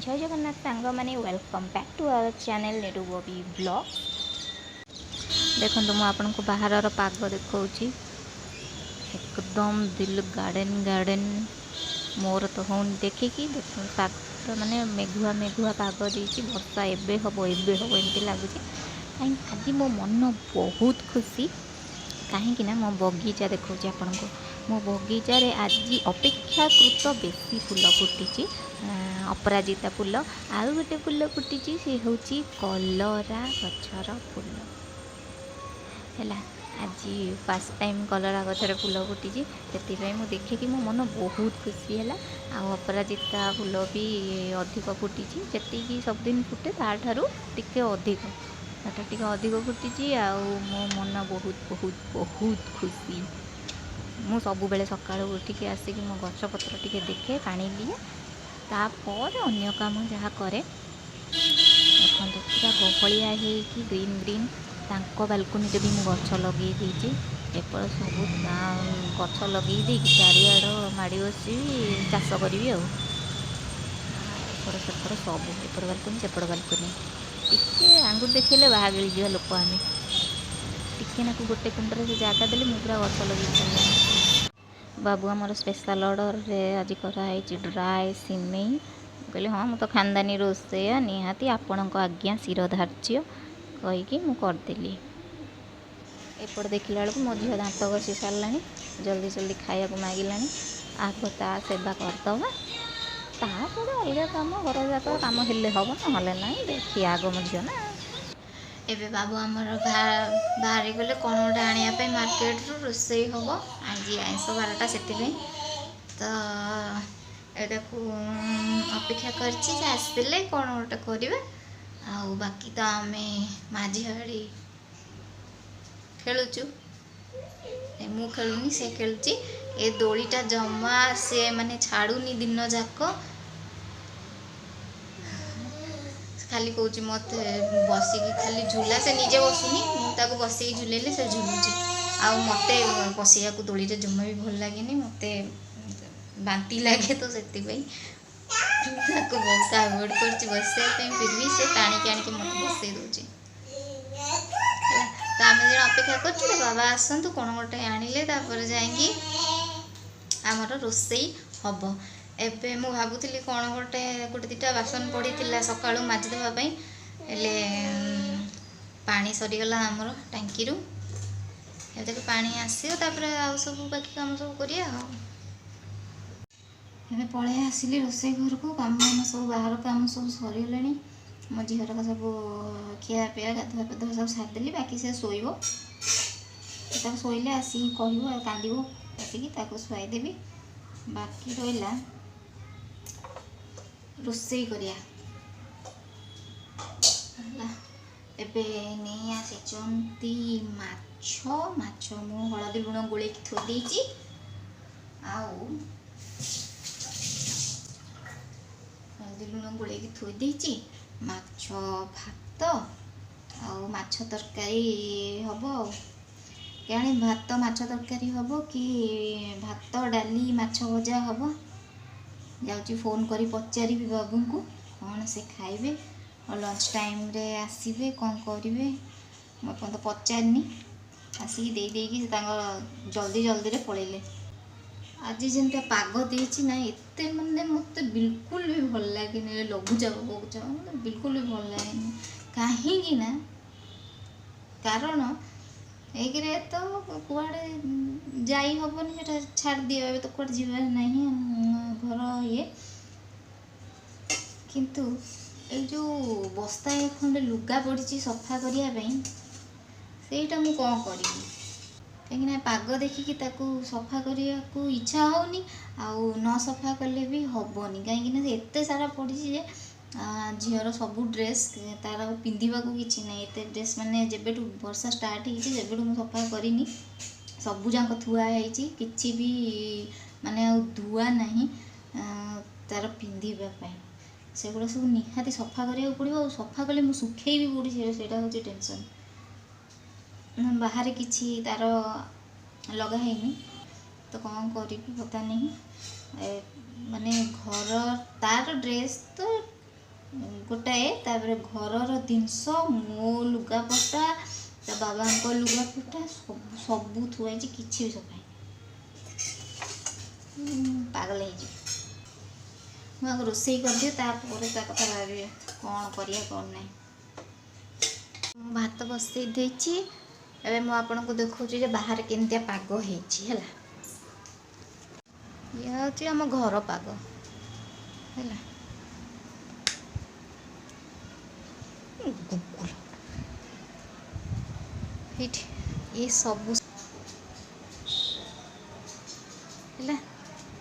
जय जगन्नाथ सांग मैंने welcome back to our channel नेटू बॉबी ब्लॉग। देखो मुझे आपन को बाहर पाग देखा एकदम दिल गार्डन गार्डन मोर तो हूँ देखिकी देख पाग माने मेघुआ मेघुआ पाग देती वर्षा एबे हम एमती लगुच कहीं आज मो मन बहुत खुशी कहीं मो बगीचा देखा आपन को मो बगीचार आज अपेक्षाकृत बेसी फूल फुटी अपराजिता फूल आउ गोटे फूल फुटी सी हूँ कलरा गचर फूल है आज फर्स्ट टाइम कलरा गचर फूल फुटी से मुझे देखिकी मो मन बहुत खुशी है। अपराजिता फूल भी अधिक फुटी जी सबदिन फुटे ताठारू टिके अधिक टी अधिक फुटी मो मन बहुत बहुत बहुत खुशी। मु सब बेले सकाळु उठिकी आसिकी मो गछपत्र टिके देखे पानी दिए तापर अन्य काम जहाँ करे देखो पूरा गहलिया होगी ग्रीन ग्रीन तांको बालकनी भी मु गछ लगे देती एपट सब गछ लगे चारिआड़ माड़ी बसी चाष करी एपट सेपट सब एपट बालकनी सेपट बालकनी टिके आंगुर देखिले बाहा गिलीजा लोक आम टिके ना गोटे कुंडे से जगह देली मुझे पूरा गछ लगे बाबू आमर स्पेशल ऑर्डर रे आज कराई ड्राए सिमेई कहली हाँ मुझे तो खानदानी रोसैया निहाती आपण को आज्ञा शिरधार्य कहीकि करदेली एपट देखला बेलू मो झील दांत घसी सारा जल्दी जल्दी खाया मागिला आग ता सेवा करदे तापर अलग कम घर जात कम हेले हम ना ना देखी आग मो झील ना एबे बाबू आमर बाहरी गले कौन गोटे आने मार्केट रू रोसई हम आज आइंस बारटा से तो एटा को अपेक्षा करले कौन गोटे करें आउ बाकी तो आम माझी खेलुचु मु खेलुनी से खेलुची ए दोलीटा जमा से माने छाड़ूनी दिन जाक खाली कौच मत बसिकी खाली झूला से निजे बसुनी मुझे बसई झूलेले से झुलुची आउ मते बसैया को दोली जमा भी भल लगे मते बांती लगे तो से बहुत अवॉइड कर बसैया फिर भी से टाणिकी आनिकी मत बसई दूची तो आम जो अपेक्षा कर बाबा आसतु कौन गोटे आनिले जाकि आमर रोसई हम एबे मु भाबुली कौन गोटे गोटे दुटा बासन पड़ी सकाळु माजी देवाई हेले पानी सरीगला आमर टांकी रू पानी आसो आउ सब बाकी काम सब करिया पलि आसिली रोसई घर को काम सब बाहर काम सब सरीगले मो झीर का सब खिया पिया गाधुआ पाधुआ सब सारिदेली बाकी से शोब शोले आसिक कह कांद आसिक शुआईदेवी बाकी रहा रोसई करिया एबे नहीं आसी माछ मु हलदी लुण गोल थोड़ी आउ हलदी लुण गोल थोड़ी माछ भात आउ माछ तरकारी हम क्या भात माछ तरकारी हम कि भात डाली माछ भजा हम जाऊँगी फोन करी पचारि बाबू को कौन से खाइबे और लंच टाइम रे आसबे कौन करेंगे मुझे तो पचारनी आसिक देकी जल्दी जल्दी रे पलैले आज जमी पाग देती ना एत मैंने मत बिल्कुल भी भल लगे लघुचाप बगुचाप मतलब बिल्कुल भी भल लगे कहीं ना कारण एक तो कुआड़े जाई हबनी से छाड़ दिए तो कुआड़े जीवार नहीं घर ये किंतु ये जो बस्ता खंडे लुगा पड़ी सफा करने सेटा मु कौन करी कहीं पाग देखिकी सफा करने को इच्छा होनी आउ न सफा कले भी हेनी कहीं एत सारा पड़ी झीर सब ड्रेस तार पिंधा किसी ना एत ड्रेस माने जब वर्षा स्टार्ट होबू मुझे सफा करनी सबूक थुआई कि भी माने धुआ नहीं तार पिंधापी से गुड़ा सब निहाती सफा करा पड़ो सफा कले मुझे सुखे भी पड़ी से हूँ टेंशन बाहर किसी तार लगा है तो कौन करी पता नहीं माने घर तार ड्रेस तो गोटाए तापर घर जिनस मो लुगापटा ता बाबा लुगापटा सब थुआई किसी भी सफाई पागल हो रोसई कर दिए तापर ता कथा भावे कौन करिया कौन नहीं भात बसई देछि एबे मु आपन को देखौछि जे बाहर केनतिया पाग हेछि हला ये होछि हम घर पाग हला कुकुर ये सब है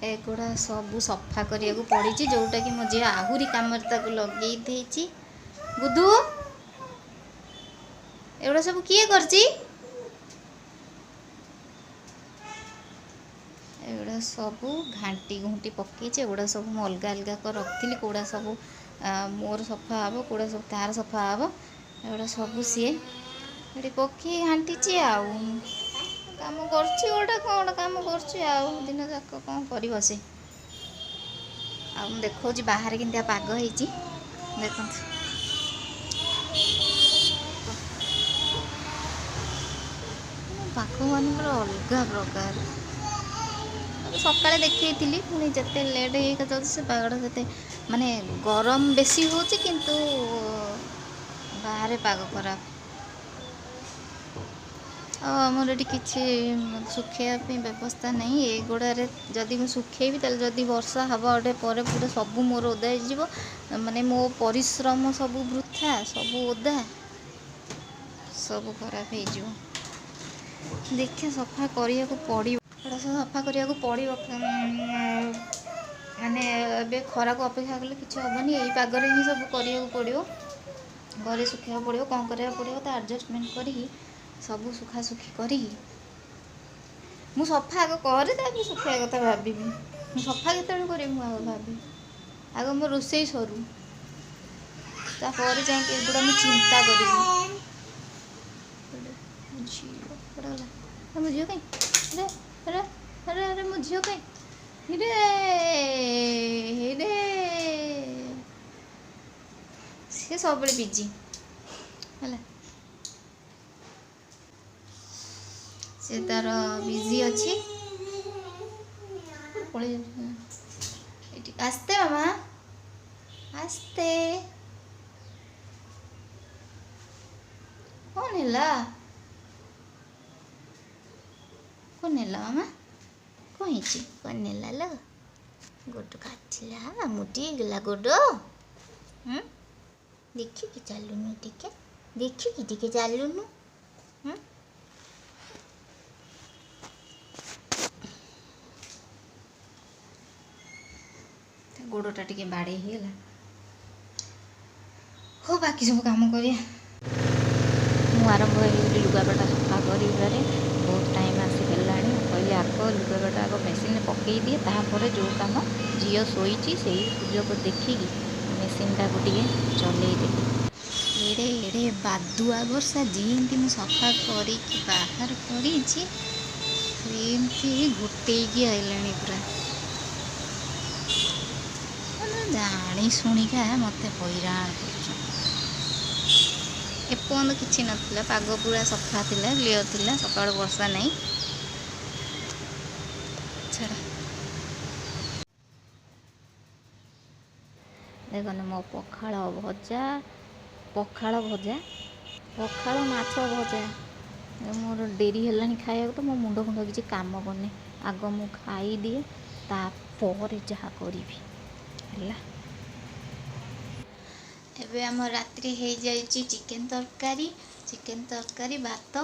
एगुड़ा सब सफा करिया पड़ी जोटा कि मो झी आहुरी कम लगे बुधु एगुड़ा सब किए करची एगुड़ा सब घाटी घुंटी पकई एगुड़ा सब मुझे अलग अलग कर रखी कौड़ा सब मोर सफा हम कौड़ा सब तार सफा हम एगुड़ा सब सी पकई घाटी आउ काम करछि गोटे कौन काम करछि दिन जाक कौन कर से देखो बाहर केनतिया पाग होइछि देखो पाग मान अलग प्रकार सकाଳେ देखी पुणी जिते लेट हो से पागटा से माने गरम बेसी हो किंतु बाहर पाग खराब आमर ये किसी सुखापी व्यवस्था नहीं ये गुड़े जदि मुझे सुखेबी जदि वर्षा हवा गोटे पर पूरा सब मोर ओदा हो माने मो परिश्रम सब वृथा सब ओदा सब खराब हो देखिए सफा करिया को पड़ी सफा करिया को पड़ी माने ए खरा को अपेक्षा कले किसी हेनी यही पागरे ही सब करिया को पड़ो घरे सुखा पड़ो कौन करा पड़ो तो एडजस्टमेंट करी सब सुखा सुखी करी मु सफा आग करे सुखा कथा भावी मु सफा केत कर भावी आग मो रोसई सरू तापर जाए एगुड़ा मुझे चिंता करी मो झील कहीं अरे अरे अरे मो झील कहीं रे सी सब बिजी है से तार बिजी अच्छी आस्ते मामा आस्ते कौन है मामा कौन है लो गोड काटला मुटी गला गोड देखी कि चलुनु टिके देखी कि टिके चलुनु गोड़टा टिके बाड़े ही हो बाकी सब काम करिया मु आरंभ हो लुगापटा सफा कर बहुत टाइम आसीगला कहली आग लुगापटा आग मेसीन पकई दिए तापर जो कम झील शोची से सुजोग देखिकी मेसीन टाक चलई एड़े बादुआ वर्षा जीती मुझे सफा कर बाहर कर गोटे आइलानी पूरा जानी शुणिका मत हैरान एपर्यंत किसी नाला पाग पूरा सफा थिला क्लीयर थिला सकाळ वर्षा नहीं छड़ा देखो मो पखाड़ भजा पखाड़ माछ भजा मोर डेरी है खाया तो मो मुंड फुंड किसी काम करनी आग मु खाई दिए तापर जहाँ करी एबे आम रात्रि हो जाइए चिकेन तरकारी भात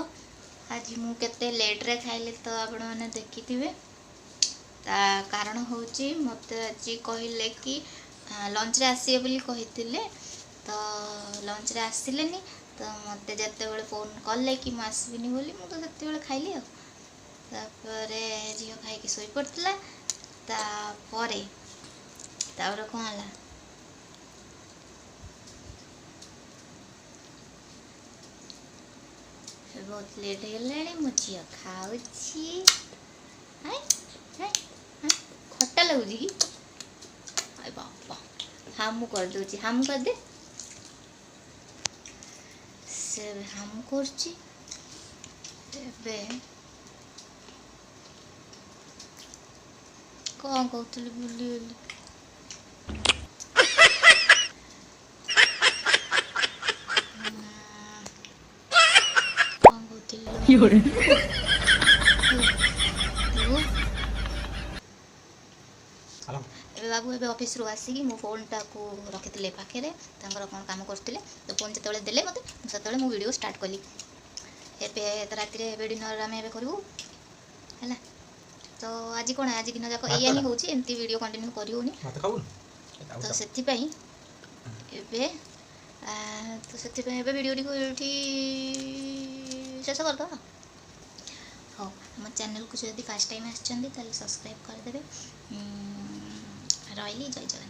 आज मु केते लेट रे खाइले तो आपण मैंने देखी थे कारण हूँ मत आज कहले कि लंच रे आसिए बोली कही तो लंच रे आसिले तो मत जिते बड़े फोन कले कि मुझे आसबिनी बोली मुझे तो खाइली तापर झील खाई शोई पड़ता तापर कौन है बहुत लेट हो मो झी खाऊ खट्टा लगुच कि बापा हामु कर दूची हामु कर दे से हामु करची एबे कौन कहतली भूली गली कौन कहतली बाबू ए ऑफिस रू आसिकी मो फोनटा को रखी पाखे कौन काम करते तो फोन जो देले मत से मु वीडियो स्टार्ट कली एवं राति डिनर आम ए करूँ है तो आज कौन आज दिन जाक या ही होती वीडियो कंटिन्यू करूनी तो से तो से वीडियो टी शेष करद हाँ आम चैनल को जब फर्स्ट टाइम आसछन्ती सब्सक्राइब करदे रही जय जगन्नाथ।